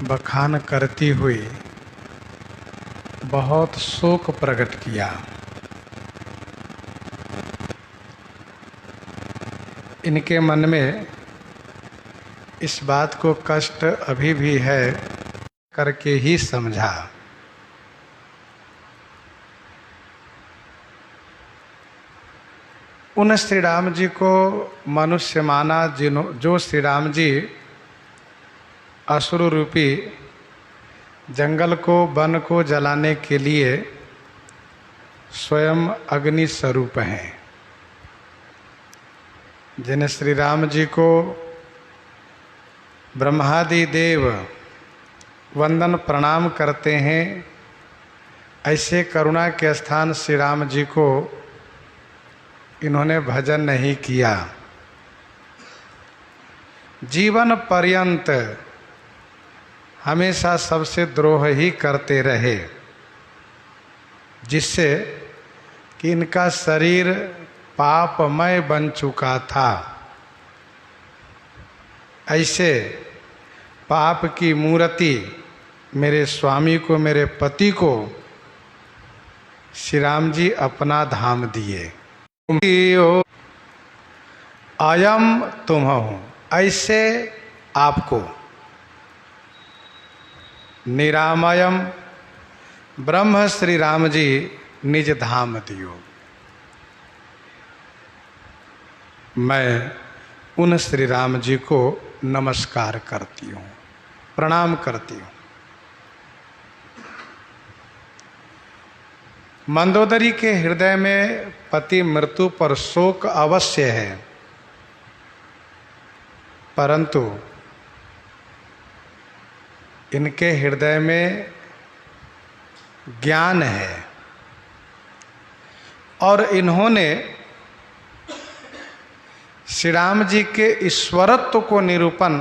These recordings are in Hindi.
बखान करती हुई बहुत शोक प्रकट किया। इनके मन में इस बात को कष्ट अभी भी है करके ही समझा। उन श्री राम जी को मनुष्य माना जो श्री राम जी असुर रूपी जंगल को वन को जलाने के लिए स्वयं अग्नि स्वरूप हैं, जिन श्री राम जी को ब्रह्मादि देव वंदन प्रणाम करते हैं, ऐसे करुणा के स्थान श्री राम जी को इन्होंने भजन नहीं किया। जीवन पर्यंत हमेशा सबसे द्रोह ही करते रहे, जिससे कि इनका शरीर पापमय बन चुका था। ऐसे पाप की मूर्ति मेरे स्वामी को, मेरे पति को श्री राम जी अपना धाम दिए। अयम तुम हो, ऐसे आपको निरामयम ब्रह्म श्री राम जी निज धाम दियो। मैं उन श्री राम जी को नमस्कार करती हूँ, प्रणाम करती हूँ। मंदोदरी के हृदय में पति मृत्यु पर शोक अवश्य है, परंतु इनके हृदय में ज्ञान है और इन्होंने श्री राम जी के ईश्वरत्व को निरूपण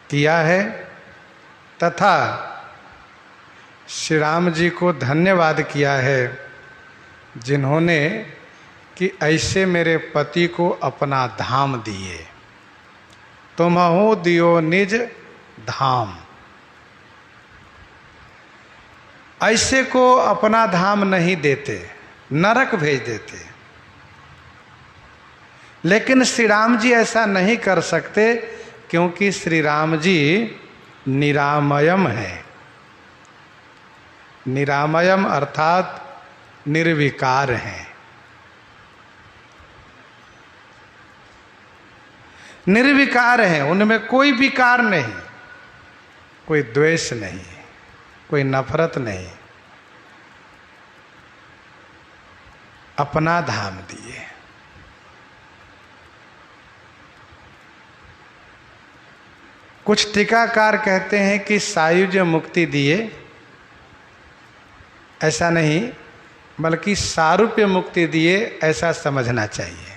किया है तथा श्री राम जी को धन्यवाद किया है, जिन्होंने कि ऐसे मेरे पति को अपना धाम दिए। तुमहु दियो निज धाम। ऐसे को अपना धाम नहीं देते, नरक भेज देते। लेकिन श्री राम जी ऐसा नहीं कर सकते, क्योंकि श्री राम जी निरामयम है। निरामयम अर्थात निर्विकार हैं। निर्विकार हैं, उनमें कोई विकार नहीं, कोई द्वेष नहीं, कोई नफरत नहीं। अपना धाम दिए। कुछ टीकाकार कहते हैं कि सायुज्य मुक्ति दिए, ऐसा नहीं बल्कि सारूप्य मुक्ति दिए, ऐसा समझना चाहिए।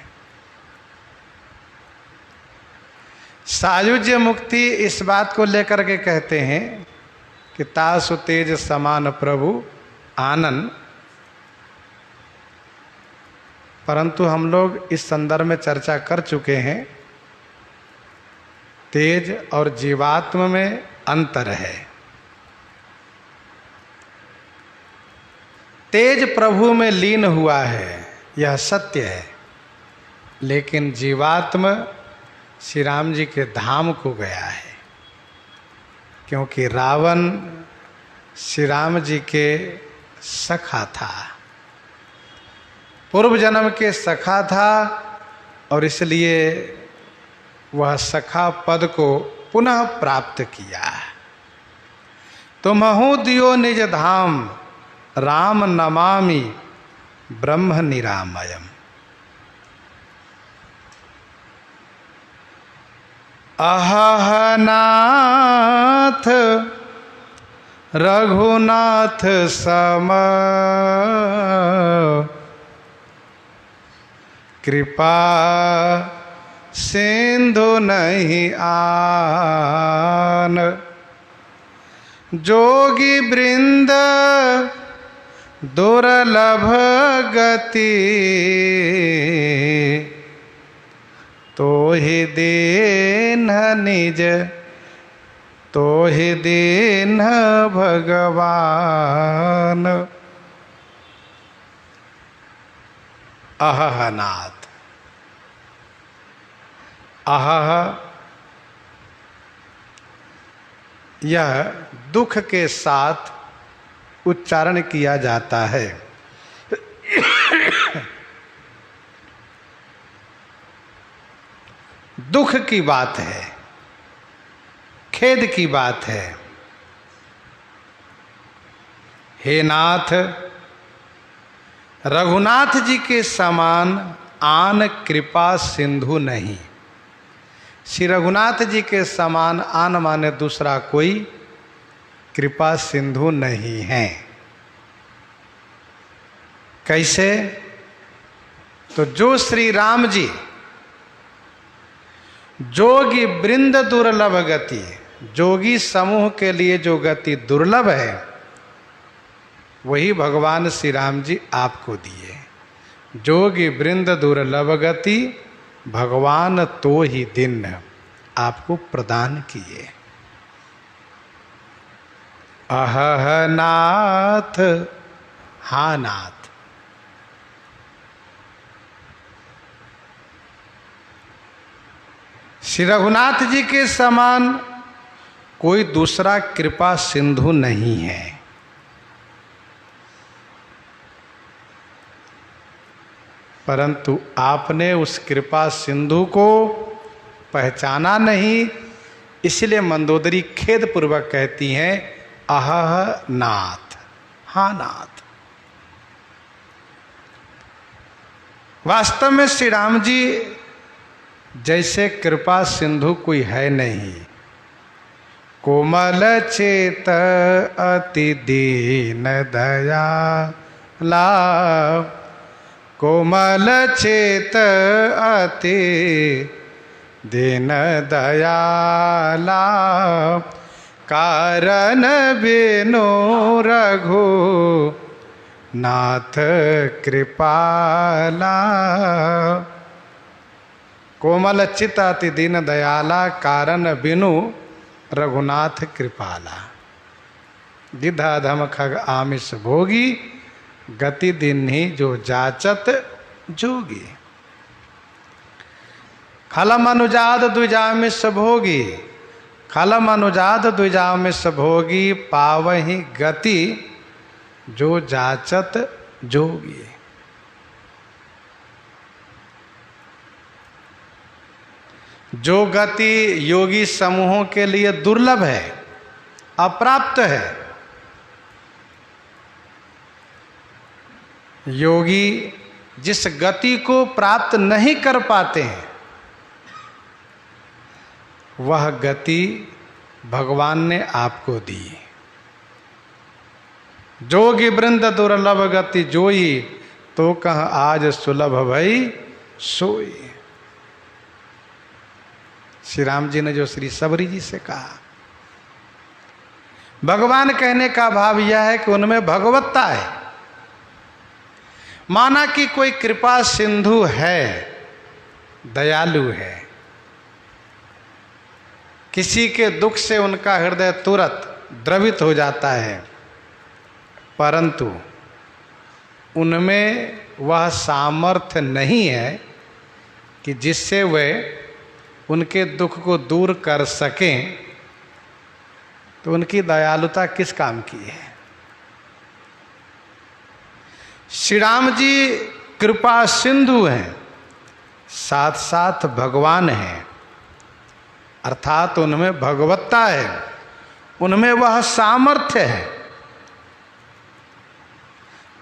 सायुज्य मुक्ति इस बात को लेकर के कहते हैं कि तासु तेज समान प्रभु आनंद, परंतु हम लोग इस संदर्भ में चर्चा कर चुके हैं। तेज और जीवात्म में अंतर है। तेज प्रभु में लीन हुआ है, यह सत्य है, लेकिन जीवात्म श्री राम जी के धाम को गया है, क्योंकि रावण श्री राम जी के सखा था, पूर्व जन्म के सखा था, और इसलिए वह सखा पद को पुनः प्राप्त किया। तुमहु दियो निज धाम, राम नमामि ब्रह्म निरामयम। अहनाथ रघुनाथ सम कृपा सिंधु नहीं आन। जोगी वृंद दुर्लभ गति, तो ही दीन निज तो ही दीन भगवान। अहह नाथ। अहह यह दुख के साथ उच्चारण किया जाता है। दुख की बात है, खेद की बात है। हे नाथ, रघुनाथ जी के समान आन कृपा सिंधु नहीं। श्री रघुनाथ जी के समान आन माने दूसरा कोई कृपा सिंधु नहीं है। कैसे? तो जो श्री राम जी जोगी वृंद दुर्लभ गति, जोगी समूह के लिए जो गति दुर्लभ है वही भगवान श्री राम जी आपको दिए। जोगी वृंद दुर्लभ गति भगवान तो ही दिन आपको प्रदान किए। अहह नाथ, हा नाथ। श्री रघुनाथ जी के समान कोई दूसरा कृपा सिंधु नहीं है। परंतु आपने उस कृपा सिंधु को पहचाना नहीं, इसलिए मंदोदरी खेद पूर्वक कहती हैं अहह नाथ, हा नाथ। वास्तव में श्री राम जी जैसे कृपा सिंधु कोई है नहीं। कोमल चेत अति दीन दयाला, कोमल चेत अति दीन दयाला, कारण बिनु रघु नाथ कृपाला। कोमल चित अति दीन दयाला, कारण बिनु रघुनाथ कृपाला। गिद्ध धम खग आमिष भोगी, गति दिन्ही जो जाचत जोगी। खलम अनुजाद द्विजामिष भोगी, खलम अनुजाद द्विजामिष भोगी, पावहि गति जो जाचत जोगी। जो गति योगी समूहों के लिए दुर्लभ है, अप्राप्त है, योगी जिस गति को प्राप्त नहीं कर पाते हैं वह गति भगवान ने आपको दी। जोगी वृंद दुर्लभ गति जोई, तो कह आज सुलभ भई सोई। श्री राम जी ने जो श्री सबरी जी से कहा, भगवान कहने का भाव यह है कि उनमें भगवत्ता है। माना कि कोई कृपा सिंधु है, दयालु है, किसी के दुख से उनका हृदय तुरंत द्रवित हो जाता है, परंतु उनमें वह सामर्थ्य नहीं है कि जिससे वे उनके दुख को दूर कर सकें। तो उनकी दयालुता किस काम की है? श्री राम जी कृपा सिंधु हैं, साथ साथ भगवान हैं, अर्थात उनमें भगवत्ता है, उनमें वह सामर्थ्य है।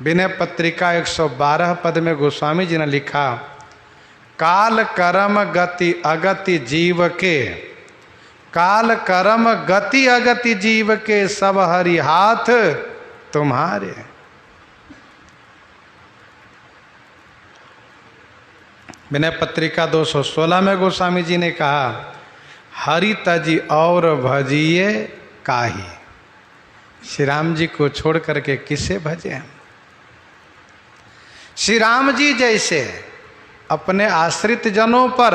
विनय पत्रिका 112 पद में गोस्वामी जी ने लिखा, काल कर्म गति अगति जीव के, काल कर्म गति अगति जीव के, सब हरि हाथ तुम्हारे। विनय पत्रिका 216 में गोस्वामी जी ने कहा, हरि तजी और भजिए काहि। श्री राम जी को छोड़ करके किसे भजे? श्री राम जी जैसे अपने आश्रित जनों पर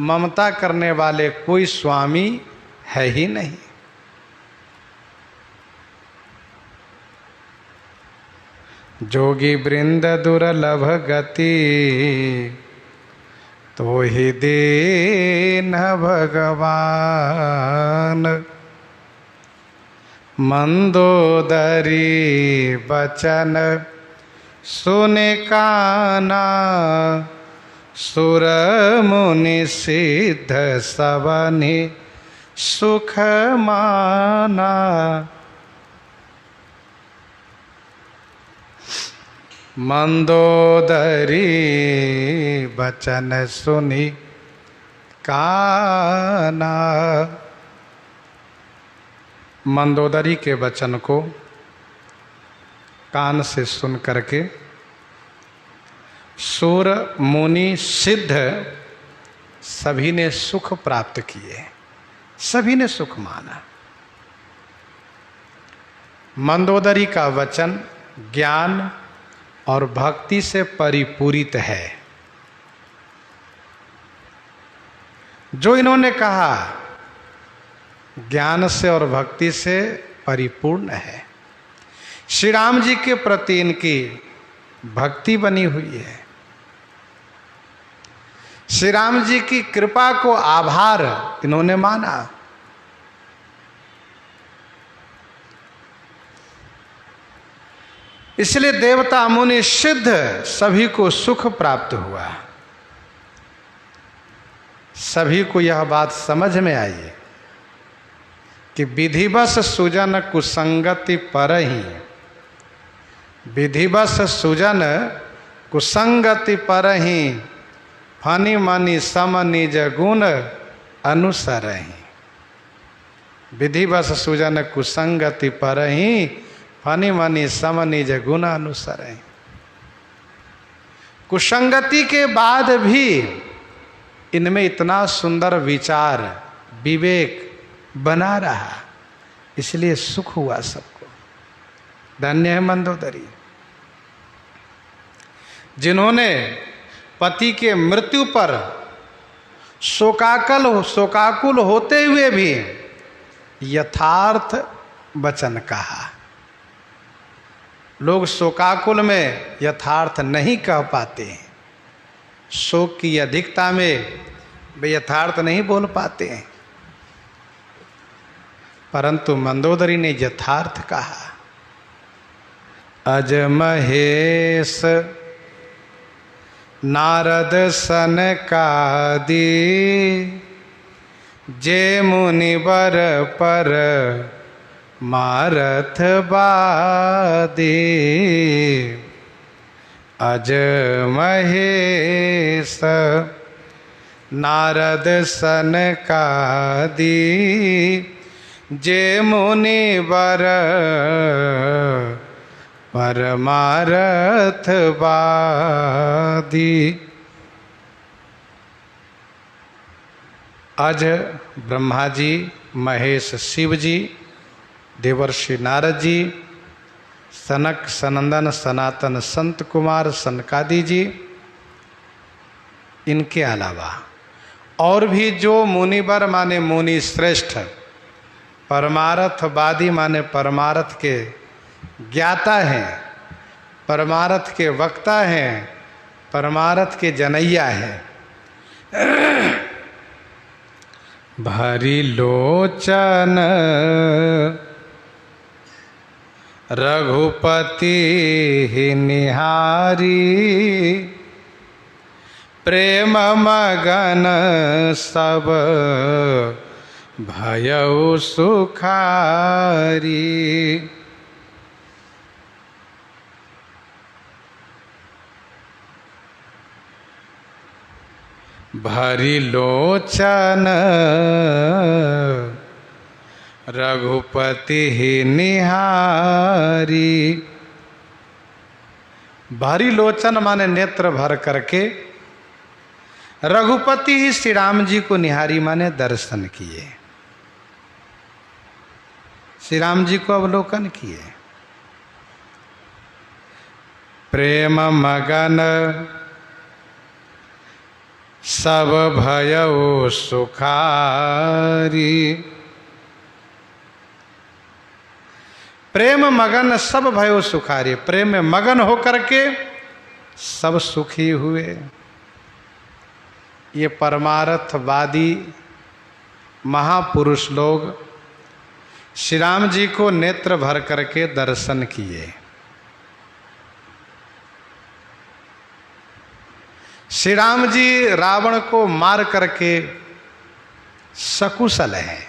ममता करने वाले कोई स्वामी है ही नहीं। जोगी वृंद दुर्लभ गति, तो ही दीन भगवान। मंदोदरी बचन सुने काना, सुर मुनि सिद्ध सबनि सुख माना। मंदोदरी बचन सुनी काना। मंदोदरी के वचन को कान से सुन करके सुर मुनि सिद्ध सभी ने सुख प्राप्त किए, सभी ने सुख माना। मंदोदरी का वचन ज्ञान और भक्ति से परिपूरित है। जो इन्होंने कहा ज्ञान से और भक्ति से परिपूर्ण है। श्री राम जी के प्रति इनकी भक्ति बनी हुई है। श्री राम जी की कृपा को आभार इन्होंने माना। इसलिए देवता मुनि सिद्ध सभी को सुख प्राप्त हुआ। सभी को यह बात समझ में आई कि विधिवश सुजन कुसंगति परहि, विधिवश सुजन कुसंगति परहि, फनि मनि सम निज गुण अनुसरहि। विधिवश सुजन कुसंगति परहि, फनि मनि सम निज गुण अनुसरहि। कुसंगति के बाद भी इनमें इतना सुंदर विचार विवेक बना रहा, इसलिए सुख हुआ सबको। धन्य है मंदोदरी, जिन्होंने पति के मृत्यु पर शोकाकुल होते हुए भी यथार्थ वचन कहा। लोग शोकाकुल में यथार्थ नहीं कह पाते हैं, शोक की अधिकता में वे यथार्थ नहीं बोल पाते हैं, परंतु मंदोदरी ने यथार्थ कहा। अज महेश नारद सनकादि, जे मुनिवर पर मारथ बादी। अज महेश नारद सनकादि, जे मुनिवर परमारथ बादी। अज ब्रह्मा जी, महेश शिव जी, देवर्षि नारद जी, सनक सनंदन सनातन संत कुमार सनकादि जी, इनके अलावा और भी जो मुनिवर माने मुनि श्रेष्ठ, परमार्थवादी माने परमार्थ के ज्ञाता हैं, परमार्थ के वक्ता हैं, परमार्थ के जनैया हैं। भरी लोचन रघुपति निहारी, प्रेम मगन सब भयउ सुखारी। भरी लोचन रघुपति निहारी। भरी लोचन माने नेत्र भर करके रघुपति ही श्री राम जी को निहारी माने दर्शन किए, श्री राम जी को अवलोकन किए। प्रेम मगन सब भयउ सुखारी, प्रेम मगन सब भयो सुखारी, प्रेम में मगन होकर के सब सुखी हुए। ये परमार्थवादी महापुरुष लोग श्री राम जी को नेत्र भर करके दर्शन किए। श्री राम जी रावण को मार करके सकुशल हैं।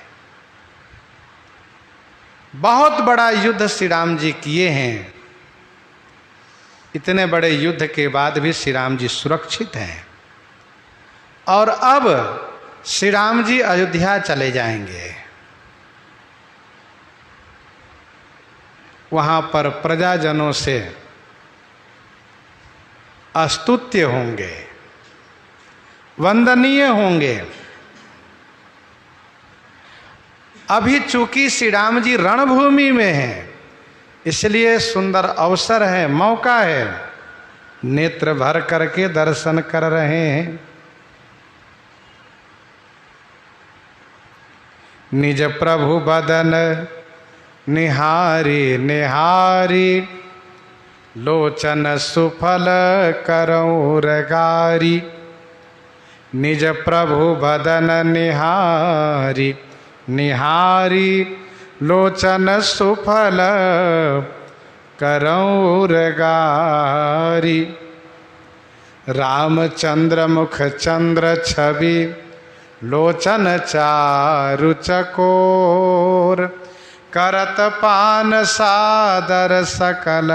बहुत बड़ा युद्ध श्री राम जी किए हैं। इतने बड़े युद्ध के बाद भी श्री राम जी सुरक्षित हैं। और अब श्री राम जी अयोध्या चले जाएंगे। वहां पर प्रजाजनों से स्तुत्य होंगे, वंदनीय होंगे। अभी चूंकि श्री राम जी रणभूमि में हैं, इसलिए सुंदर अवसर है, मौका है, नेत्र भर करके दर्शन कर रहे हैं। निज प्रभु बदन निहारी निहारी, लोचन सुफल करऊं रगारी। निज प्रभु बदन निहारी निहारी, लोचन सुफल करऊं रगारी। रामचंद्र मुख चंद्र छवि, लोचन चारु चकोर। करत पान सादर सकल,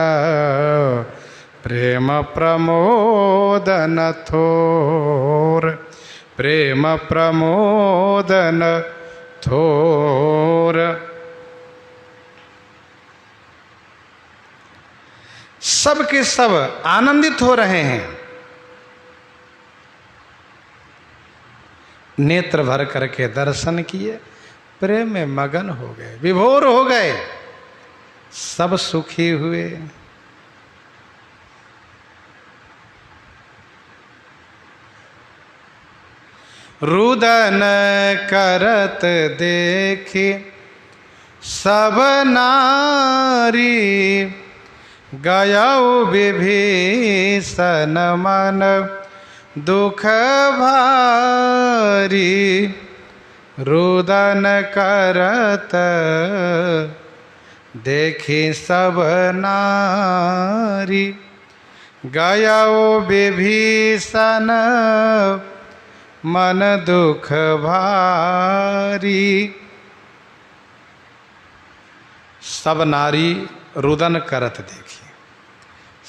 प्रेम प्रमोदन थोर। प्रेम प्रमोदन थोर। सब के सब आनंदित हो रहे हैं। नेत्र भर करके दर्शन किए, प्रेम में मगन हो गए, विभोर हो गए, सब सुखी हुए। रुदन करत देखी सब नारी, गयौ विभीषण मन दुख भारी। रुदन करत देखी सब नारी, गयौ विभीषण मन दुख भारी। सब नारी रुदन करत देखी,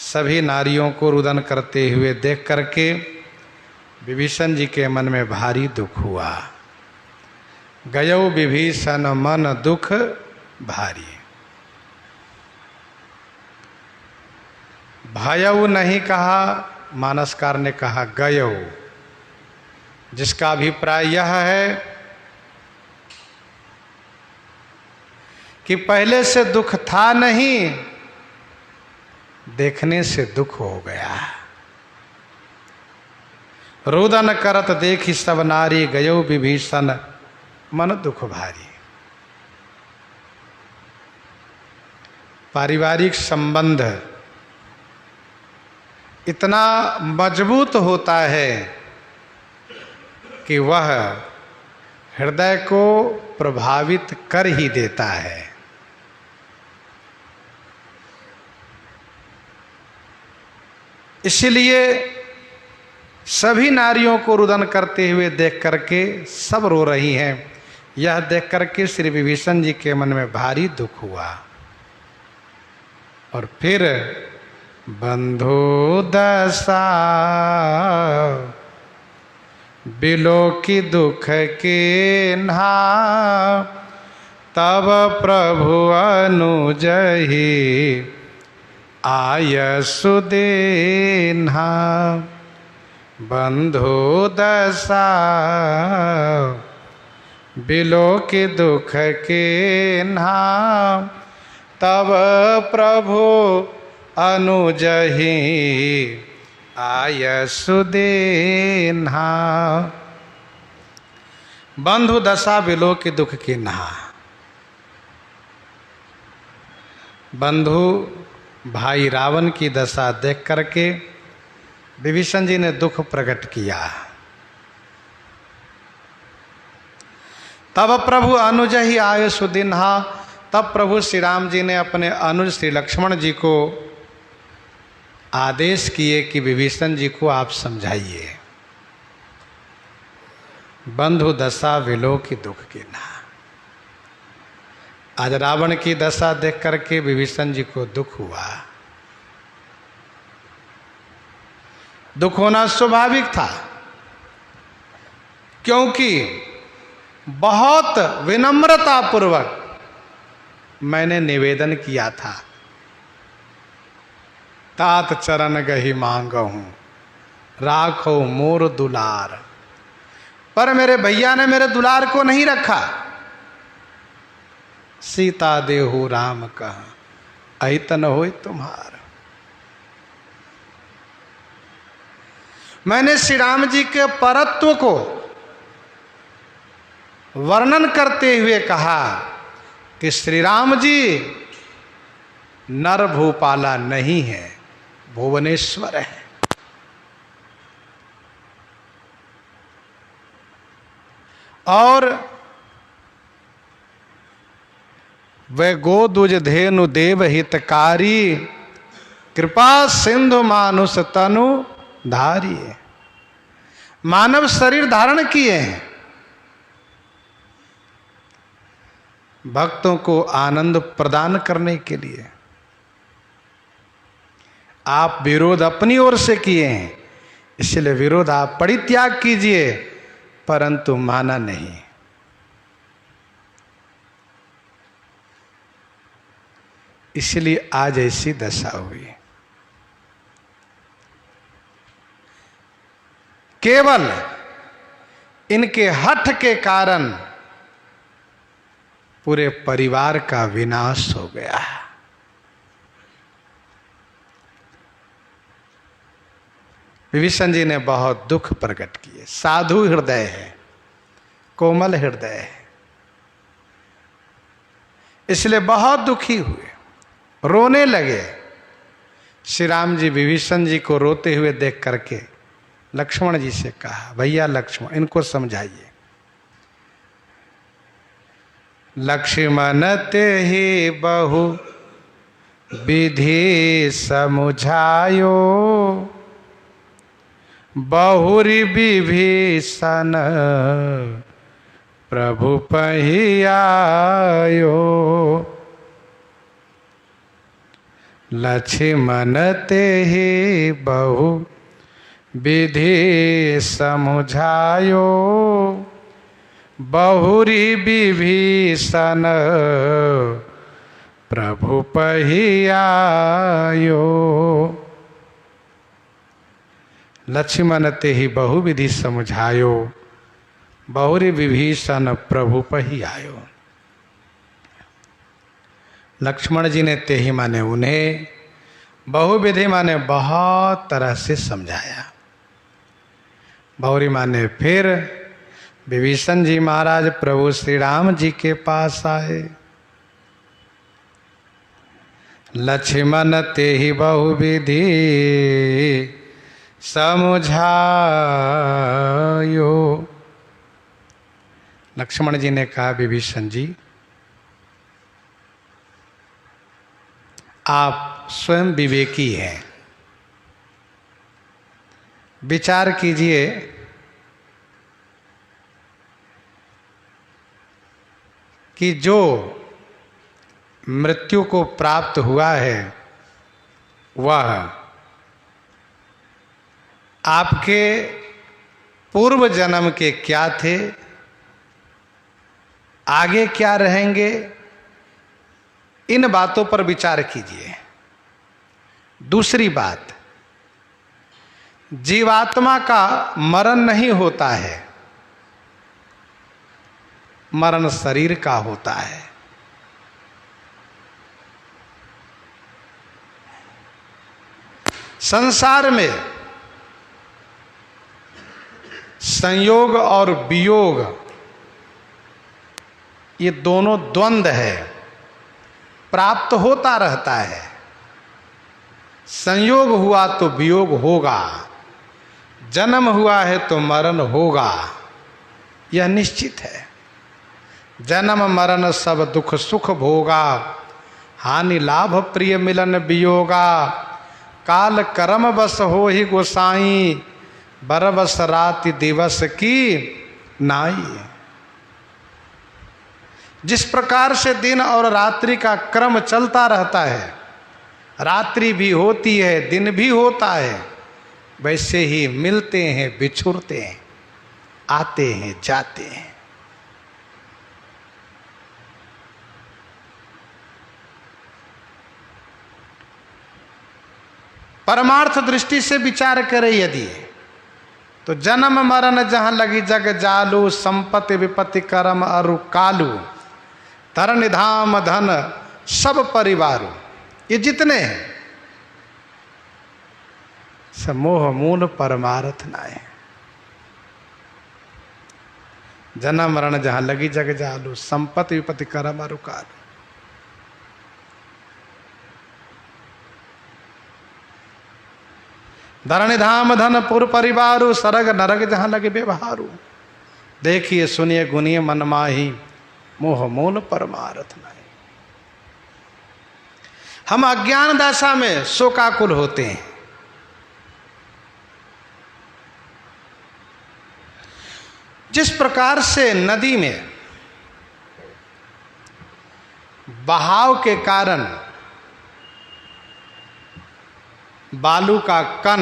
सभी नारियों को रुदन करते हुए देख करके विभीषण जी के मन में भारी दुख हुआ। गयो विभीषण मन दुख भारी। भयऊ नहीं कहा, मानसकार ने कहा गयो, जिसका अभिप्राय यह है कि पहले से दुख था नहीं, देखने से दुख हो गया। रुदन करत देखी सब नारी, गयो विभीषण मन दुख भारी। पारिवारिक संबंध इतना मजबूत होता है कि वह हृदय को प्रभावित कर ही देता है। इसलिए सभी नारियों को रुदन करते हुए देख करके सब रो रही हैं। यह देख करके श्री विभीषण जी के मन में भारी दुख हुआ। और फिर बंधु दशा बिलो की दुख के ना, तब प्रभु अनुजहि आय सुदेन्हा। बंधु दशा बिलो के दुख के नाम, तब प्रभु अनुजहि आय सुदेन्हा। बंधु दशा बिलो के दुख के नहा। बंधु भाई रावण की दशा देख करके विभीषण जी ने दुख प्रकट किया। तब प्रभु अनुज ही आये सुदिन्हा, तब प्रभु श्री राम जी ने अपने अनुज श्री लक्ष्मण जी को आदेश किए कि विभीषण जी को आप समझाइए, बंधु दशा विलो की दुख की ना। आज रावण की दशा देख करके विभीषण जी को दुख हुआ। दुख होना स्वाभाविक था, क्योंकि बहुत विनम्रता पूर्वक मैंने निवेदन किया था, तात चरण गही मांगहूं राखो मोर दुलार, पर मेरे भैया ने मेरे दुलार को नहीं रखा। सीता देहु राम कहा ऐतन होय तुम्हार। मैंने श्री राम जी के परत्व को वर्णन करते हुए कहा कि श्री राम जी नर भूपाला नहीं है, भुवनेश्वर है। और वे गोदुज धेनु देव हितकारी, कृपा सिंधु मानुष तनु धारी। मानव शरीर धारण किए हैं भक्तों को आनंद प्रदान करने के लिए। आप विरोध अपनी ओर से किए हैं, इसलिए विरोध आप परित्याग कीजिए, परंतु माना नहीं। इसलिए आज ऐसी दशा हुई। केवल इनके हठ के कारण पूरे परिवार का विनाश हो गया। विभीषण जी ने बहुत दुख प्रकट किए। साधु हृदय है, कोमल हृदय है, इसलिए बहुत दुखी हुए, रोने लगे। श्री राम जी विभीषण जी को रोते हुए देख करके लक्ष्मण जी से कहा, भैया लक्ष्मण इनको समझाइए। लक्ष्मण ते ही बहु विधि समुझायो, बहुरी विभीषण प्रभु पहियायो। लक्ष्मण ते ही बहु विधि समुझायो, बहुरी विभीषण प्रभु पहियायो। लक्ष्मण ते ही बहु विधि समझायो, बहुरी विभीषण प्रभु पहियायो। लक्ष्मण जी ने ते ही माने उन्हें, बहुविधि माने बहुत तरह से समझाया। बहुरी माने फिर विभीषण जी महाराज प्रभु श्री राम जी के पास आए। लक्ष्मण ते ही बहुविधि समझायो। लक्ष्मण जी ने कहा, विभीषण जी आप स्वयं विवेकी हैं, विचार कीजिए कि जो मृत्यु को प्राप्त हुआ है वह आपके पूर्व जन्म के क्या थे, आगे क्या रहेंगे, इन बातों पर विचार कीजिए। दूसरी बात, जीवात्मा का मरण नहीं होता है, मरण शरीर का होता है। संसार में संयोग और वियोग ये दोनों द्वंद्व है। प्राप्त होता रहता है। संयोग हुआ तो वियोग होगा, जन्म हुआ है तो मरण होगा, यह निश्चित है। जन्म मरण सब दुख सुख भोगा, हानि लाभ प्रिय मिलन वियोगा। काल कर्म बस हो ही गोसाई, बरबस राति दिवस की नाई। जिस प्रकार से दिन और रात्रि का क्रम चलता रहता है, रात्रि भी होती है दिन भी होता है, वैसे ही मिलते हैं बिछुड़ते हैं, आते हैं जाते हैं। परमार्थ दृष्टि से विचार करें यदि, तो जन्म मरण जहां लगी जग जालू, संपत्ति विपत्ति कर्म अरु कालू, धन धाम धन सब परिवार, ये जितने हैं सब मोह मूल परमार्थ नाय। जन्म मरण जहां लगी जग जालू, संपत्ति विपत्ति कर्म अरु कालू। धरण धाम धन पुर परिवारु, सरग नरग जहां लगे व्यवहारू। देखिए सुनिए गुनिए मन माही, मोह मूल परमार्थ नहीं। हम अज्ञान दशा में शोकाकुल होते हैं। जिस प्रकार से नदी में बहाव के कारण बालू का कण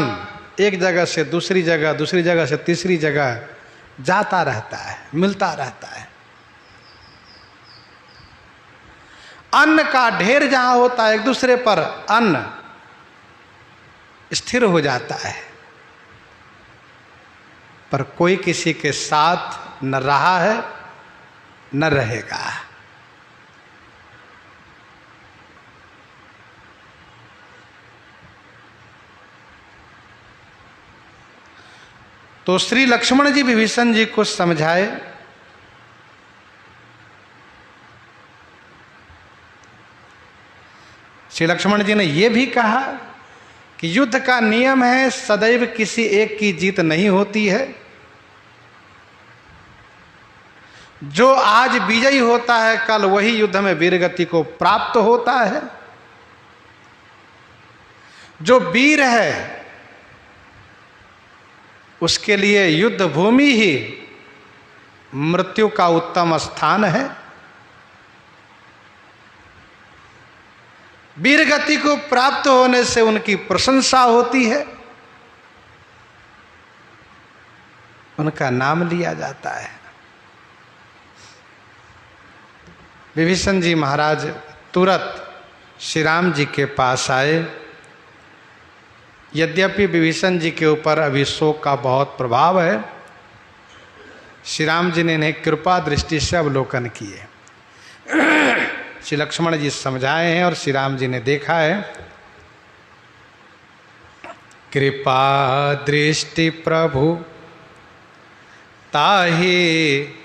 एक जगह से दूसरी जगह, दूसरी जगह से तीसरी जगह जाता रहता है, मिलता रहता है। अन्न का ढेर जहां होता है, एक दूसरे पर अन्न स्थिर हो जाता है, पर कोई किसी के साथ न रहा है न रहेगा। तो श्री लक्ष्मण जी विभीषण जी को समझाए, श्री लक्ष्मण जी ने यह भी कहा कि युद्ध का नियम है, सदैव किसी एक की जीत नहीं होती है। जो आज विजयी होता है कल वही युद्ध में वीरगति को प्राप्त होता है। जो वीर है उसके लिए युद्ध भूमि ही मृत्यु का उत्तम स्थान है। वीरगति को प्राप्त होने से उनकी प्रशंसा होती है, उनका नाम लिया जाता है। विभीषण जी महाराज तुरंत श्री राम जी के पास आए। यद्यपि विभीषण जी के ऊपर अभी शोक का बहुत प्रभाव है, श्री राम जी ने इन्हें कृपा दृष्टि से अवलोकन किए। श्री लक्ष्मण जी समझाए हैं और श्री राम जी ने देखा है। कृपा दृष्टि प्रभु ताहि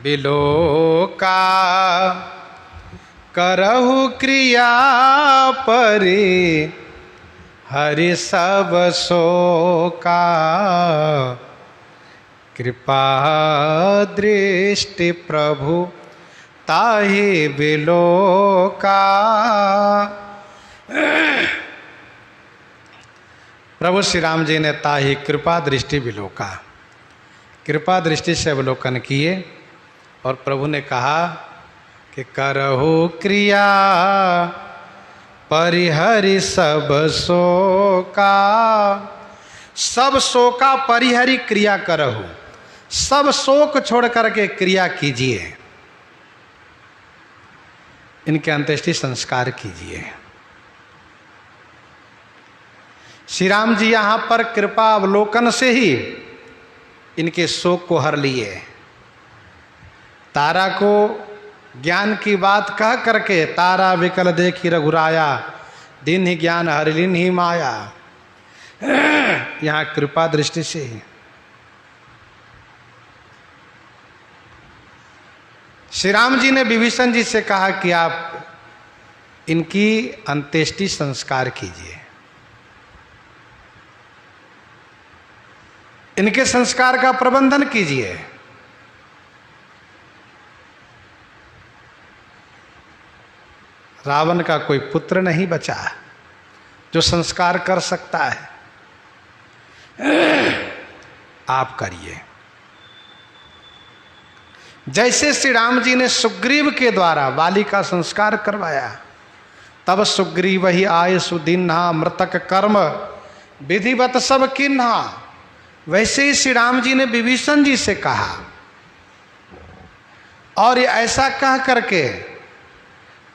बिलोका, करहु क्रिया परि हरि सब शोका। कृपा दृष्टि प्रभु ताहि बिलोका। प्रभु श्री राम जी ने ताहि कृपा दृष्टि बिलोका, कृपा दृष्टि से अवलोकन किए और प्रभु ने कहा कि करहु क्रिया परिहरि सब शोका। सब शोका परिहरि क्रिया करहु, सब शोक छोड़ करके क्रिया कीजिए, इनके अंत्येष्टि संस्कार कीजिए। श्री राम जी यहाँ पर कृपा अवलोकन से ही इनके शोक को हर लिए। तारा को ज्ञान की बात कह करके तारा विकल देखी रघुराया, दिन ही ज्ञान हरिलीन ही माया। यहाँ कृपा दृष्टि से ही श्री राम जी ने विभीषण जी से कहा कि आप इनकी अंत्येष्टि संस्कार कीजिए। इनके संस्कार का प्रबंधन कीजिए। रावण का कोई पुत्र नहीं बचा जो संस्कार कर सकता है, आप करिए। जैसे श्री राम जी ने सुग्रीव के द्वारा वाली का संस्कार करवाया, तब सुग्रीव ही आय सुदीन्हा मृतक कर्म विधिवत सब किन्हा, वैसे ही श्री राम जी ने विभीषण जी से कहा, और ये ऐसा कह करके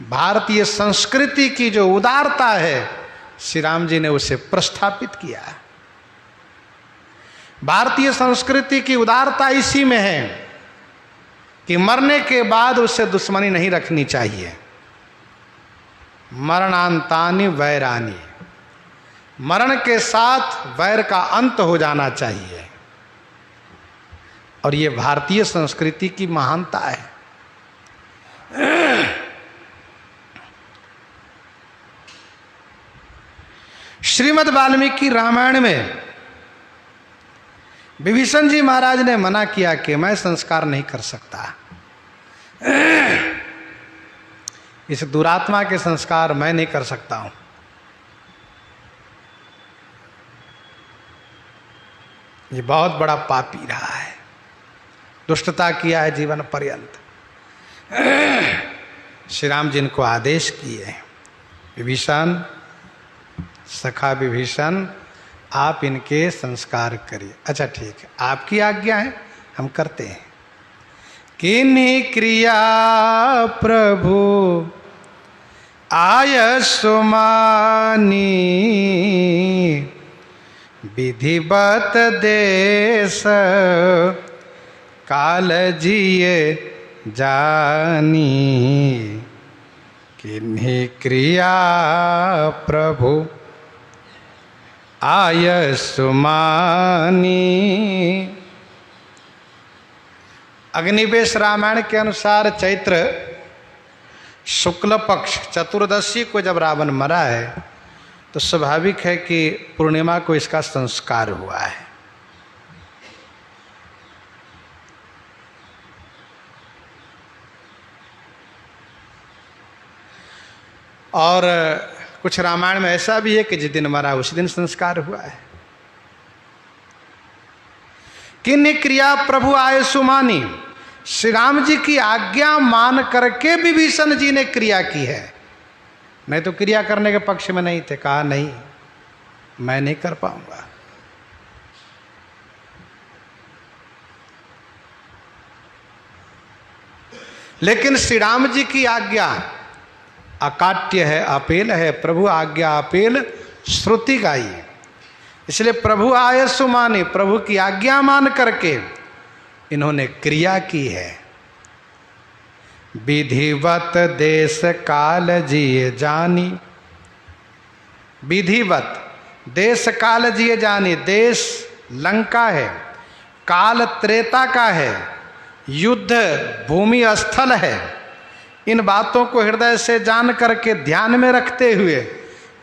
भारतीय संस्कृति की जो उदारता है श्री राम जी ने उसे प्रस्थापित किया। भारतीय संस्कृति की उदारता इसी में है कि मरने के बाद उससे दुश्मनी नहीं रखनी चाहिए। मरणांतानि वैरानी, मरण के साथ वैर का अंत हो जाना चाहिए, और ये भारतीय संस्कृति की महानता है। श्रीमद् वाल्मीकि रामायण में विभीषण जी महाराज ने मना किया कि मैं संस्कार नहीं कर सकता, इस दुरात्मा के संस्कार मैं नहीं कर सकता हूं। ये बहुत बड़ा पापी रहा है, दुष्टता किया है जीवन पर्यंत। श्री राम जी इनको आदेश किए, विभीषण, सखा विभीषण, आप इनके संस्कार करिए। अच्छा ठीक है, आपकी आज्ञा है, हम करते हैं। किन्हीं क्रिया प्रभु आय सुमानी, विधिवत देश काल जिए जानी। किन्हीं क्रिया प्रभु आय सुमानी। अग्निवेश रामायण के अनुसार चैत्र शुक्ल पक्ष चतुर्दशी को जब रावण मरा है, तो स्वाभाविक है कि पूर्णिमा को इसका संस्कार हुआ है। और कुछ रामायण में ऐसा भी है कि जिस दिन मरा उसी दिन संस्कार हुआ है। किन्हीं क्रिया प्रभु आए सुमानी, श्री राम जी की आज्ञा मान करके विभीषण जी ने क्रिया की है, नहीं तो क्रिया करने के पक्ष में नहीं थे। कहा नहीं, मैं नहीं कर पाऊंगा। लेकिन श्री राम जी की आज्ञा अकाट्य है, अपेल है। प्रभु आज्ञा अपेल श्रुति गाई, इसलिए प्रभु आए सुमानी, प्रभु की आज्ञा मान करके इन्होंने क्रिया की है। विधिवत देश काल जिए जानी, विधिवत देश काल जिए जानी। देश लंका है, काल त्रेता का है, युद्ध भूमि स्थल है। इन बातों को हृदय से जान करके ध्यान में रखते हुए,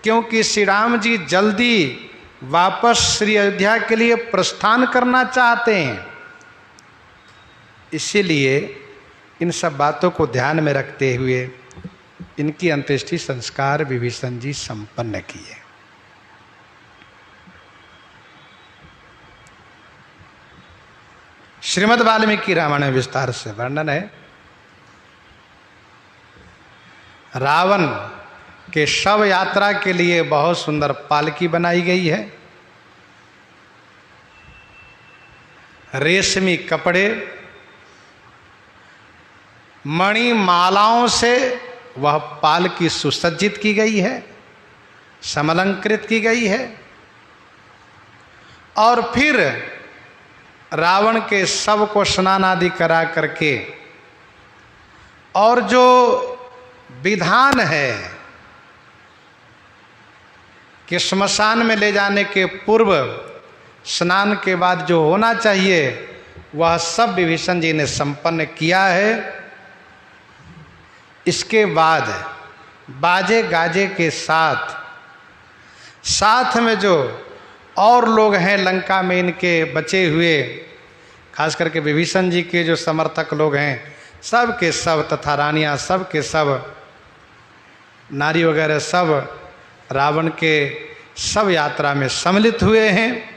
क्योंकि श्री राम जी जल्दी वापस श्री अयोध्या के लिए प्रस्थान करना चाहते हैं, इसीलिए इन सब बातों को ध्यान में रखते हुए इनकी अंत्येष्टि संस्कार विभीषण जी संपन्न किए। श्रीमद् वाल्मीकि रामायण में विस्तार से वर्णन है। रावण के शव यात्रा के लिए बहुत सुंदर पालकी बनाई गई है। रेशमी कपड़े, मणि मालाओं से वह पालकी सुसज्जित की गई है, समलंकृत की गई है। और फिर रावण के शव को स्नान आदि करा करके, और जो विधान है कि श्मशान में ले जाने के पूर्व स्नान के बाद जो होना चाहिए, वह सब विभीषण जी ने संपन्न किया है। इसके बाद बाजे गाजे के साथ, साथ में जो और लोग हैं लंका में इनके बचे हुए, खास करके विभीषण जी के जो समर्थक लोग हैं, सब के सब, तथा रानियां सब के सब, नारी वगैरह सब रावण के सब यात्रा में सम्मिलित हुए हैं।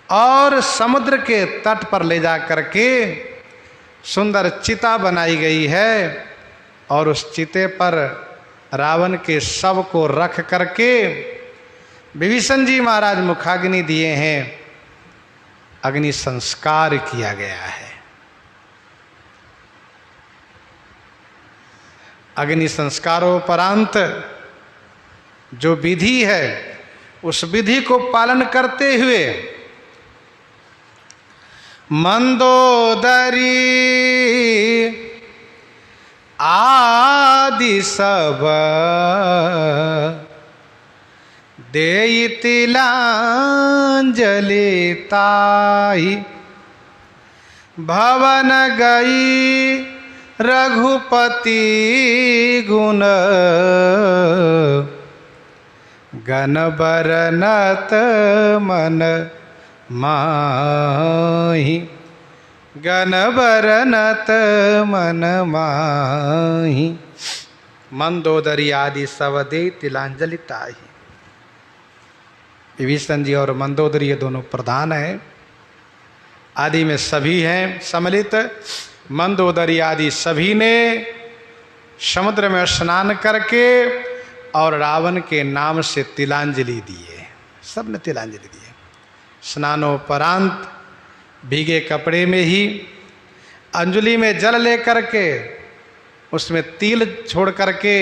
और समुद्र के तट पर ले जा करके सुंदर चिता बनाई गई है, और उस चिते पर रावण के शव को रख करके विभीषण जी महाराज मुखाग्नि दिए हैं, अग्नि संस्कार किया गया है। अग्नि संस्कारोपरांत जो विधि है, उस विधि को पालन करते हुए मंदोदरी आदि सब देई तिलांजलि ताहि, भवन गई रघुपति गुण गण बरनत मन माहि, गण बरनत मन माहि, मंदोदरी आदि सब दे तिलांजलि ताहि। विभीषण जी और मंदोदरी ये दोनों प्रधान हैं, आदि में सभी हैं सम्मिलित। मंदोदरी आदि सभी ने समुद्र में स्नान करके और रावण के नाम से तिलांजलि दिए, सब ने तिलांजलि दिए। स्नानोपरांत भीगे कपड़े में ही अंजलि में जल लेकर के उसमें तिल छोड़ करके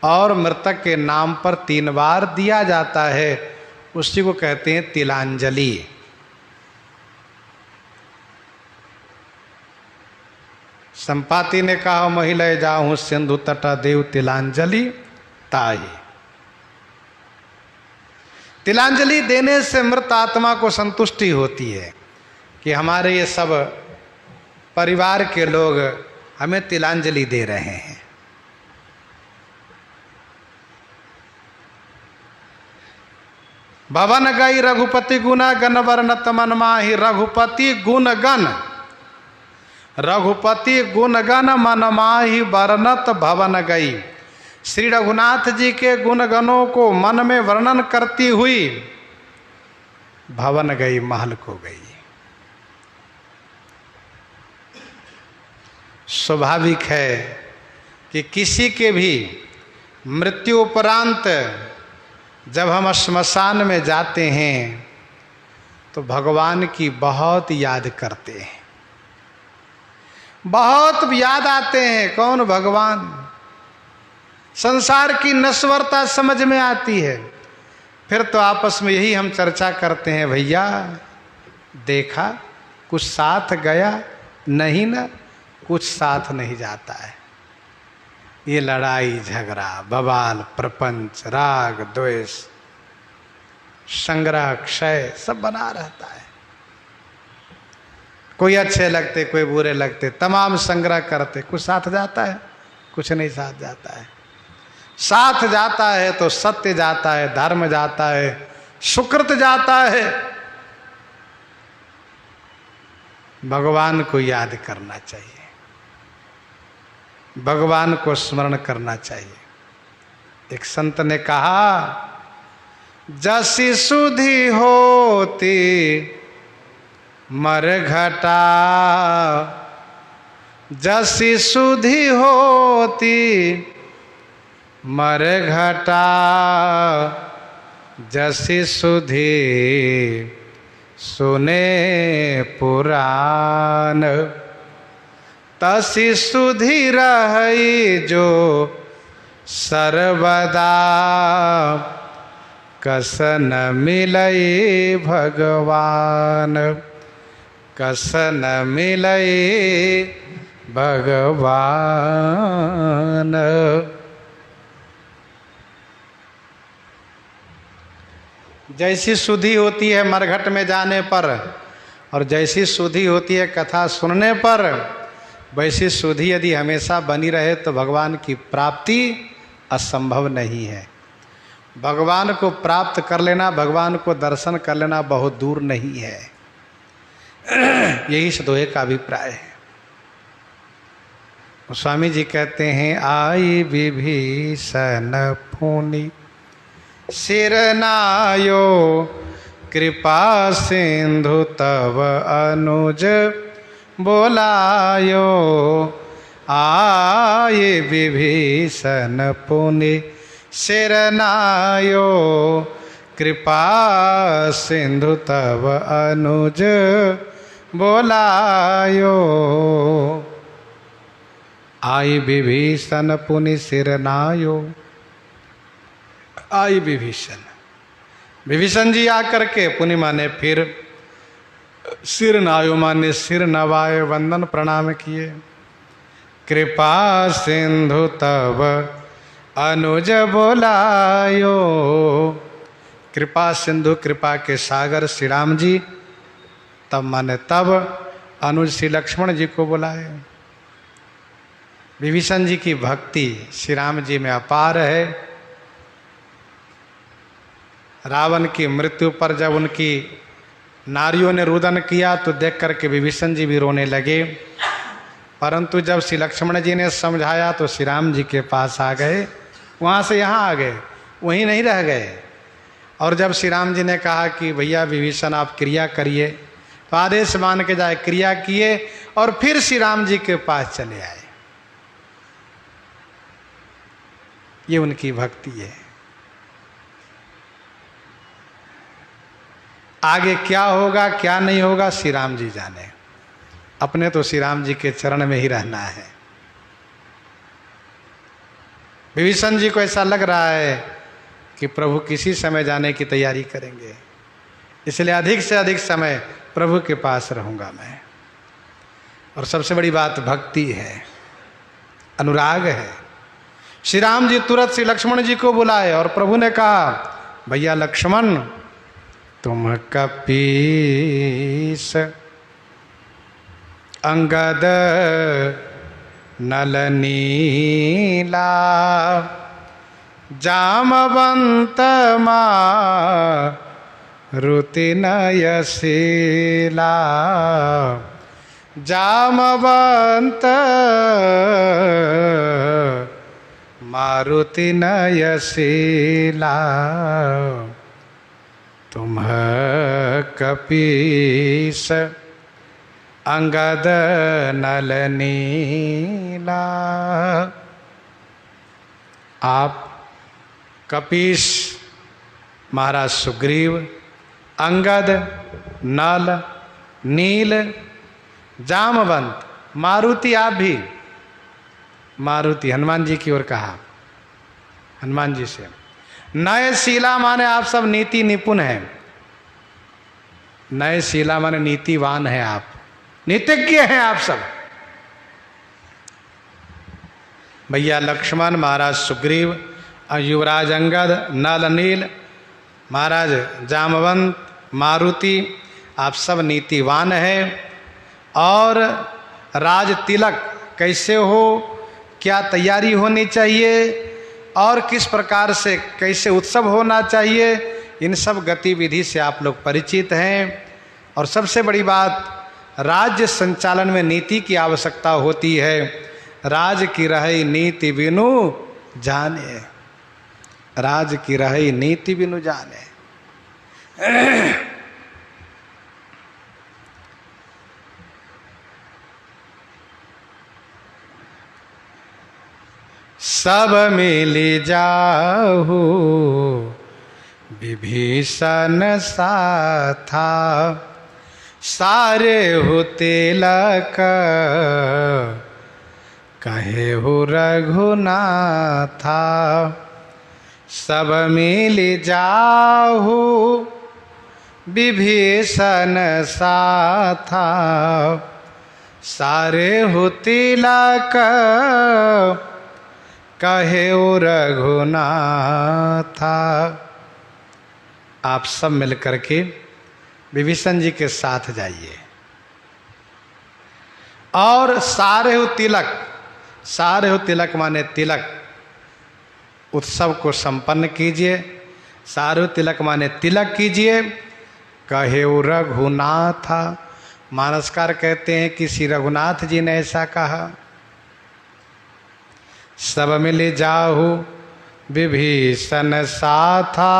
और मृतक के नाम पर 3 बार दिया जाता है, उसी को कहते हैं तिलांजलि। संपाति ने कहा महिला जाऊं सिंधु तटा देव तिलांजलि ताहि। तिलांजलि देने से मृत आत्मा को संतुष्टि होती है कि हमारे ये सब परिवार के लोग हमें तिलांजलि दे रहे हैं। भवन गई रघुपति गुण गण वर्णत मन माहि, रघुपति गुण गण, रघुपति गुण गण मन माहि वर्णत भवन गई। श्री रघुनाथ जी के गुण गणों को मन में वर्णन करती हुई भवन गई, महल को गई। स्वाभाविक है कि किसी के भी मृत्यु उपरांत जब हम श्मशान में जाते हैं तो भगवान की बहुत याद करते हैं, बहुत याद आते हैं। कौन? भगवान। संसार की नश्वरता समझ में आती है। फिर तो आपस में यही हम चर्चा करते हैं, भैया देखा कुछ साथ गया नहीं ना, कुछ साथ नहीं जाता है। ये लड़ाई झगड़ा बवाल प्रपंच राग द्वेष संग्रह क्षय सब बना रहता है। कोई अच्छे लगते कोई बुरे लगते, तमाम संग्रह करते, कुछ साथ जाता है कुछ नहीं साथ जाता है। साथ जाता है तो सत्य जाता है, धर्म जाता है, सुकृत जाता है। भगवान को याद करना चाहिए, भगवान को स्मरण करना चाहिए। एक संत ने कहा, जसी सुधि होती मरघटा, जसी सुधि होती मरघटा, जसी सुधि सुने पुराण, तसी सुधि रही जो सर्वदा, कसन मिलई भगवान, कसन मिलई भगवान। जैसी सुधि होती है मरघट में जाने पर और जैसी सुधि होती है कथा सुनने पर, वैसी सुधि यदि हमेशा बनी रहे तो भगवान की प्राप्ति असंभव नहीं है। भगवान को प्राप्त कर लेना, भगवान को दर्शन कर लेना बहुत दूर नहीं है। यही सदोहे का अभिप्राय है। स्वामी जी कहते हैं, आई विभीषण पुनि सिर नायो, कृपा सिंधु तव अनुज बोलायो। आए विभीषण पुनि सिर नायो, कृपा सिंधु तव अनुज बोलायो। आई विभीषण पुनि सिर नायो। आई विभीषण, विभीषण जी आकर के, पुनि माने फिर, सिर नायो माने सिर नवाए, वंदन प्रणाम किए। कृपा सिंधु तब अनुज बोलायो। कृपा सिंधु, कृपा के सागर श्री राम जी, तब माने तब अनुज श्री लक्ष्मण जी को बुलाए। विभीषण जी की भक्ति श्री राम जी में अपार है। रावण की मृत्यु पर जब उनकी नारियों ने रुदन किया तो देख करके विभीषण जी भी रोने लगे, परंतु जब श्री लक्ष्मण जी ने समझाया तो श्री राम जी के पास आ गए, वहाँ से यहाँ आ गए, वहीं नहीं रह गए। और जब श्री राम जी ने कहा कि भैया विभीषण आप क्रिया करिए, तो आदेश मान के जाए क्रिया किए और फिर श्री राम जी के पास चले आए। ये उनकी भक्ति है। आगे क्या होगा क्या नहीं होगा श्री राम जी जाने, अपने तो श्री राम जी के चरण में ही रहना है। विभीषण जी को ऐसा लग रहा है कि प्रभु किसी समय जाने की तैयारी करेंगे, इसलिए अधिक से अधिक समय प्रभु के पास रहूंगा मैं। और सबसे बड़ी बात भक्ति है, अनुराग है। श्री राम जी तुरंत श्री लक्ष्मण जी को बुलाए और प्रभु ने कहा, भैया लक्ष्मण तुम कपीस अंगद नल नीला, जामवंत मारुति नयशीला। जामवंत मारुति नयशीला, तुम कपीस अंगद नल नीला। आप कपीस महाराज सुग्रीव, अंगद, नल, नील, जामवंत, मारुति, आप भी मारुति, हनुमान जी की ओर कहा, हनुमान जी से। नयशीला माने आप सब नीति निपुण हैं। नयशीला माने नीतिवान हैं आप, नीतिज्ञ हैं आप सब। भैया लक्ष्मण, महाराज सुग्रीव, युवराज अंगद, नल नील, महाराज जामवंत, मारुति, आप सब नीतिवान हैं। और राज तिलक कैसे हो, क्या तैयारी होनी चाहिए और किस प्रकार से कैसे उत्सव होना चाहिए, इन सब गतिविधि से आप लोग परिचित हैं। और सबसे बड़ी बात, राज्य संचालन में नीति की आवश्यकता होती है। राज की रही नीति बिनु जाने, राज की रही नीति बिनु जाने। सब मिल जाहु विभीषण साथा, सारे हो तिलक कहे हो रघुनाथा। सब मिल जाहु विभीषण साथा, सारे हो तिलक कहे ओ रघुनाथा। आप सब मिल करके विभीषण जी के साथ जाइए और सारे हो तिलक, सारे हो तिलक माने तिलक, उत्सव को संपन्न कीजिए। सारु तिलक माने तिलक कीजिए। कहे रघुनाथ, मानसकार कहते हैं कि श्री रघुनाथ जी ने ऐसा कहा। सब मिल जाहु विभीषण साथा,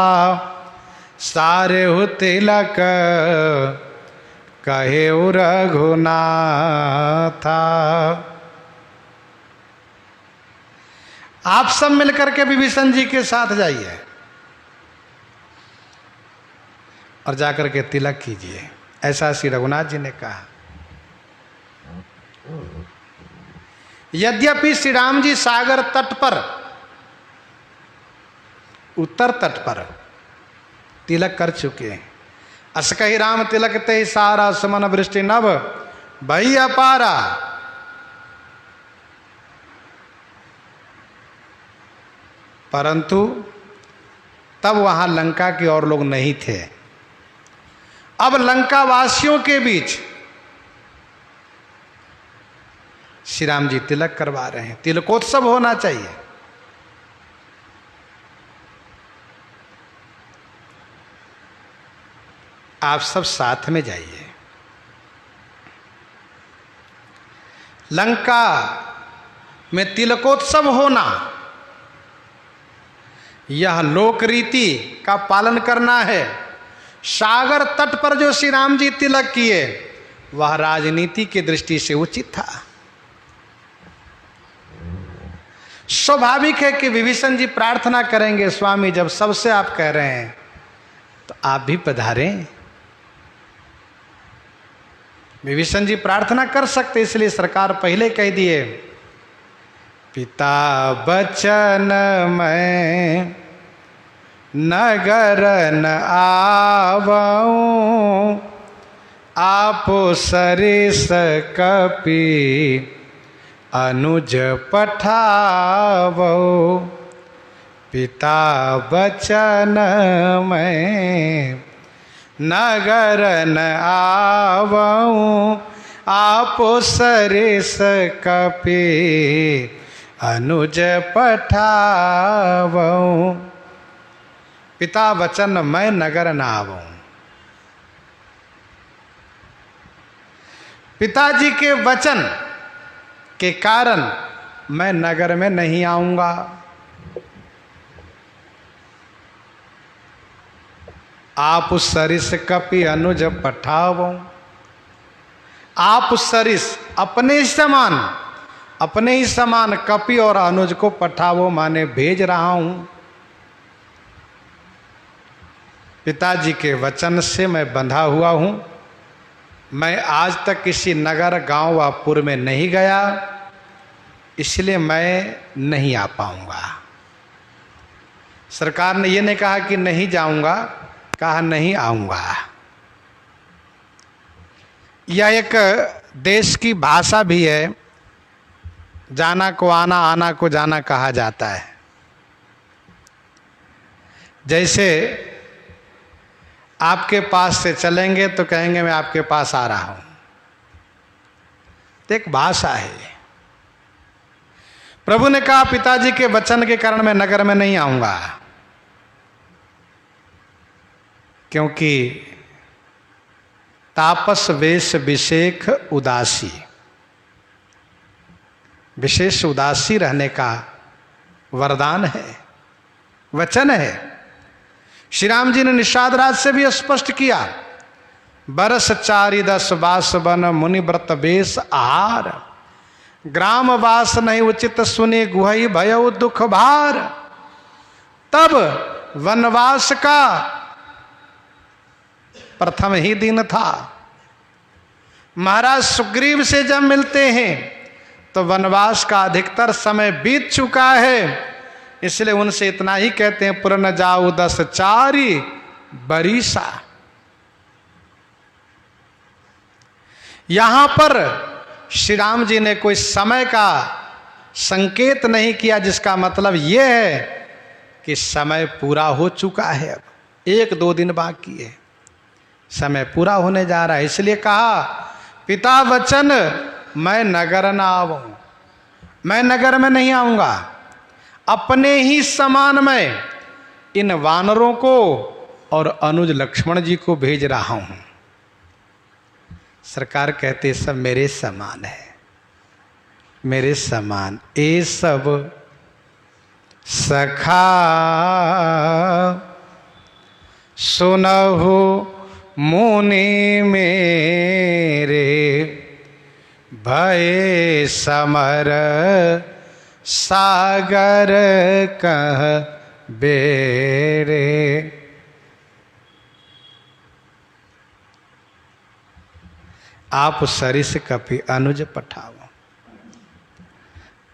सारे हो तिलक कहे रघुनाथा। आप सब मिलकर के विभीषण जी के साथ जाइए और जाकर के तिलक कीजिए, ऐसा श्री रघुनाथ जी ने कहा। यद्यपि श्री राम जी सागर तट पर, उत्तर तट पर तिलक कर चुके हैं। अस कही राम तिलक ते सारा, समन वृष्टि नभ भई अपारा। परंतु तब वहां लंका के और लोग नहीं थे। अब लंका वासियों के बीच श्री राम जी तिलक करवा रहे हैं। तिलकोत्सव होना चाहिए। आप सब साथ में जाइए। लंका में तिलकोत्सव होना, यह लोक रीति का पालन करना है। सागर तट पर जो श्री राम जी तिलक किए वह राजनीति की दृष्टि से उचित था। स्वाभाविक है कि विभीषण जी प्रार्थना करेंगे, स्वामी जब सबसे आप कह रहे हैं तो आप भी पधारें। विभीषण जी प्रार्थना कर सकते, इसलिए सरकार पहले कह दिए, पिता बचन मैं नगर न आवऊं, आपो सरिस कपि अनुज पठावो। पिता बचन मैं नगर न आवऊं, आपो सरिस कपि अनुज पठावऊं। पिता वचन मैं नगर न आवऊं। पिताजी के वचन के कारण मैं नगर में नहीं आऊंगा। आप सरिस कपि अनुज पठावो। आप सरिस अपने ही समान कपि और अनुज को पठावो माने भेज रहा हूं। पिताजी के वचन से मैं बंधा हुआ हूं। मैं आज तक किसी नगर गांव व पुर में नहीं गया, इसलिए मैं नहीं आ पाऊंगा। सरकार ने ये नहीं कहा कि नहीं जाऊंगा, कहा नहीं आऊंगा। यह एक देश की भाषा भी है। जाना को आना, आना को जाना कहा जाता है। जैसे आपके पास से चलेंगे तो कहेंगे मैं आपके पास आ रहा हूं, तो एक भाषा है। प्रभु ने कहा पिताजी के वचन के कारण मैं नगर में नहीं आऊंगा, क्योंकि तापस वेश विशेख उदासी, विशेष उदासी रहने का वरदान है, वचन है। श्री राम जी ने निषाद राज से भी स्पष्ट किया, बरस 410 बास बन मुनि व्रत बेश आहार, ग्राम वास नहीं उचित सुने गुहई भयउ दुख भार। तब वनवास का प्रथम ही दिन था। महाराज सुग्रीव से जब मिलते हैं तो वनवास का अधिकतर समय बीत चुका है, इसलिए उनसे इतना ही कहते हैं पुर न जाऊ 10 चारि बरिसा। यहां पर श्री राम जी ने कोई समय का संकेत नहीं किया, जिसका मतलब यह है कि समय पूरा हो चुका है। अब 1-2 दिन बाकी है, समय पूरा होने जा रहा है। इसलिए कहा पिता वचन मैं नगर न आऊं, मैं नगर में नहीं आऊंगा। अपने ही समान मैं इन वानरों को और अनुज लक्ष्मण जी को भेज रहा हूं। सरकार कहते सब मेरे समान है, मेरे समान। ये सब सखा सुनहु मुनि मेरे, भय समर सागर कह बेरे। आप सरिस कपि अनुज पठाओ,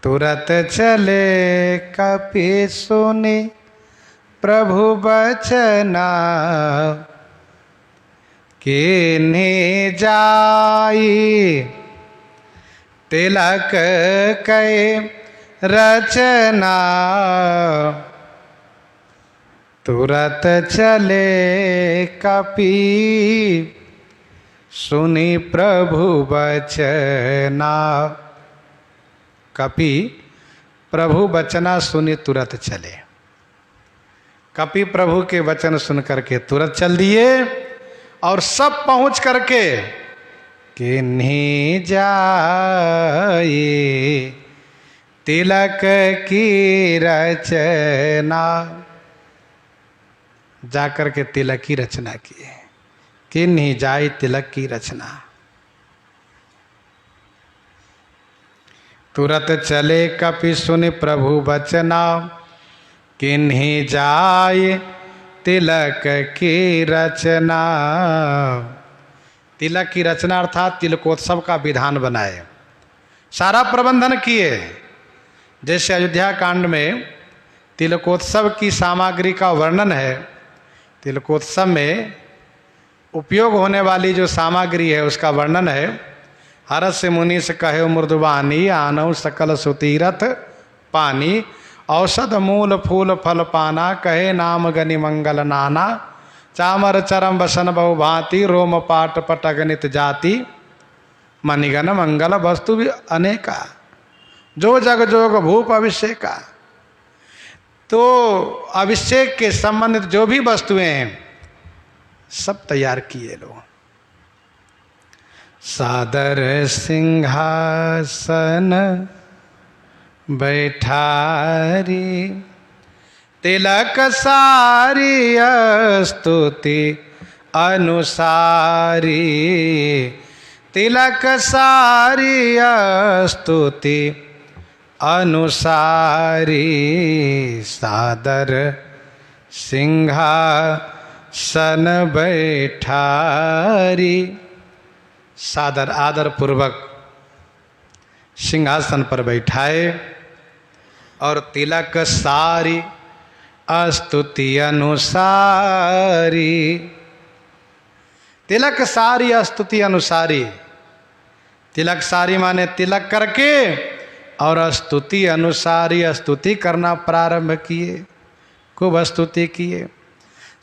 तुरत चले कपि सुनि प्रभु बचना, किन्हीं जाई तिलक कै रचना। तुरत चले कपि सुनि प्रभु बचना। कपि प्रभु बचना सुनि तुरंत चले। कपि प्रभु के वचन सुन करके तुरंत चल दिए और सब पहुंच करके किन्हीं जाए तिलक की रचना, जाकर के तिलक की रचना किए। किन्हीं जाए तिलक की रचना। तुरत चले कपि सुनि प्रभु बचना, किन्हीं जाए तिलक की रचना। तिलक की रचना अर्थात तिलकोत्सव का विधान बनाए, सारा प्रबंधन किए। जैसे अयोध्या कांड में तिलकोत्सव की सामग्री का वर्णन है, तिलकोत्सव में उपयोग होने वाली जो सामग्री है उसका वर्णन है। हरस से मुनि से कहे मृदुवानी, आनव सकल सुतीरथ पानी, औषध मूल फूल फल पाना, कहे नाम गनि मंगल नाना, चामर चरम बसन बहु भांति, रोम पाट पटगनित जाति, मणिगन मंगल वस्तु भी अनेका, जो जग जोग भूप अभिषेका। तो अभिषेक के संबंधित जो भी वस्तुएं हैं सब तैयार किए लोग। सादर सिंहासन बैठारी, तिलक सारी स्तुति अनुसारी, तिलक सारी स्तुति अनुसारी, सादर सिंहासन बैठारी। सादर आदर पूर्वक सिंहासन पर बैठाए और तिलक सारी स्तुति अनुसारी। तिलक सारी स्तुति अनुसारी, तिलक सारी माने तिलक करके और स्तुति अनुसारी स्तुति करना प्रारंभ किए, खूब स्तुति किए।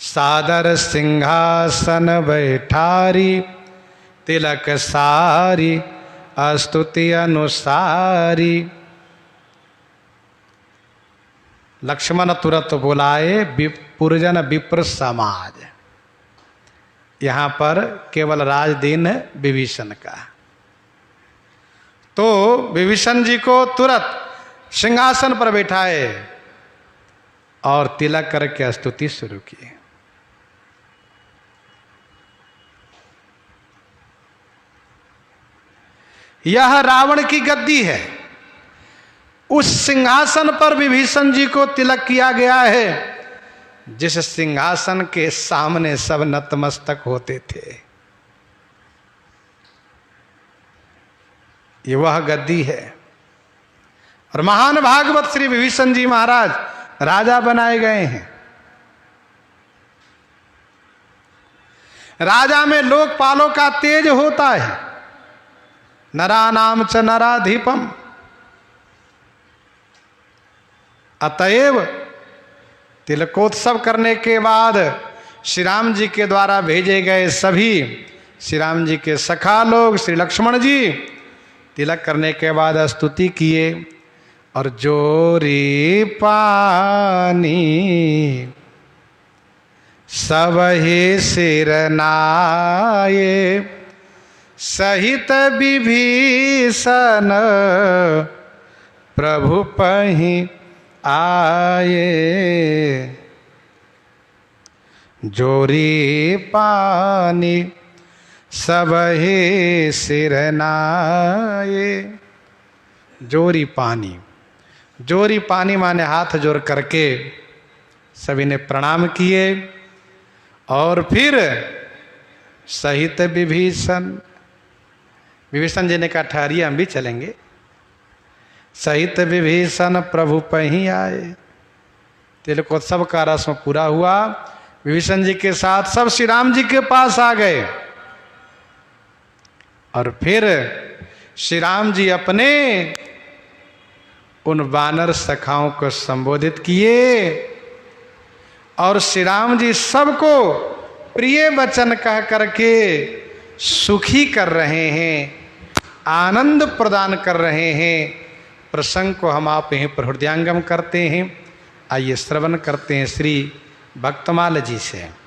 सादर सिंहासन बैठारी, तिलक सारी स्तुति अनुसारी। लक्ष्मण तुरंत बुलाए पुरजन विप्र समाज। यहाँ पर केवल राजदीन विभीषण का। तो विभीषण जी को तुरंत सिंहासन पर बैठाए और तिलक करके स्तुति शुरू की। यह रावण की गद्दी है, उस सिंहासन पर विभीषण जी को तिलक किया गया है जिस सिंहासन के सामने सब नतमस्तक होते थे। ये वह गद्दी है। और महान भागवत श्री विभीषण जी महाराज राजा बनाए गए हैं। राजा में लोकपालों का तेज होता है। नरानाम च नराधिपम, अतएव तिलकोत्सव करने के बाद श्री राम जी के द्वारा भेजे गए सभी श्री राम जी के सखा लोग श्री लक्ष्मण जी तिलक करने के बाद स्तुति किए और जोरी पानी सब ही सिर नाये, सहित विभीषण प्रभु पहि आए। जोरी पानी सब ही सिर नाये। जोरी पानी, जोरी पानी माने हाथ जोड़ करके सभी ने प्रणाम किए। और फिर सहित विभीषण, विभीषण जी ने कहा ठहरिए हम भी चलेंगे। सहित विभीषण प्रभु पहि आए। तिलकोत्सव का रस्म पूरा हुआ। विभीषण जी के साथ सब श्री राम जी के पास आ गए। और फिर श्री राम जी अपने उन वानर सखाओं को संबोधित किए और श्री राम जी सबको प्रिय वचन कह करके सुखी कर रहे हैं, आनंद प्रदान कर रहे हैं। प्रसंग को हम आप यहीं पर हृदयांगम करते हैं। आइए श्रवण करते हैं श्री भक्तमाल जी से।